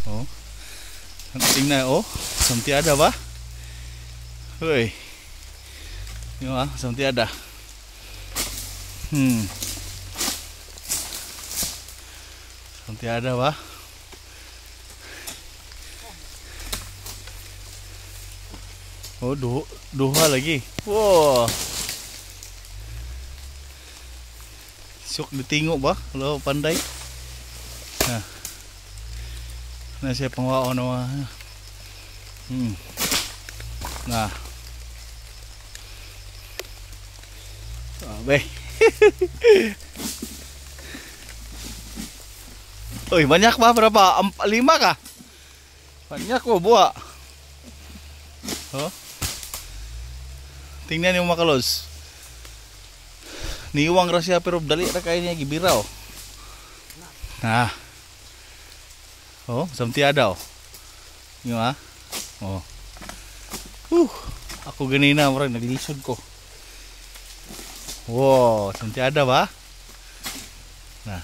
Oh. Tingnan, oh. Samti ada ba? Hoy. Yung samti ada. Samti ada ba? Oh, dua lagi. Wow. Syok ditingok ba? Kalau pandai. Nah siya pangwao na. Nah. Sabi. Uy, banyak ba? Berapa? 5 kah? Banyak ko buah. Oh. Tingnan yung mga kalos. Niwang ra siya pero dali ra kay niya gibiraw. Nah. Oh, samti ada oh. Yung Oh. Ako ganina murag naglisod ko. Wow, samti ada ba? Nah.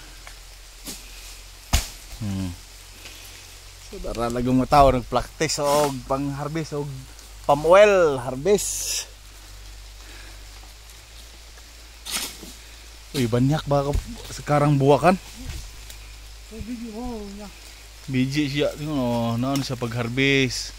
Saudara lagi mga tao nagpractice og pang-harvest og palm oil harvest. Uy, banyak ba sekarang buah kan? Biji siya, tingnan oh, naon sa pag-harvest.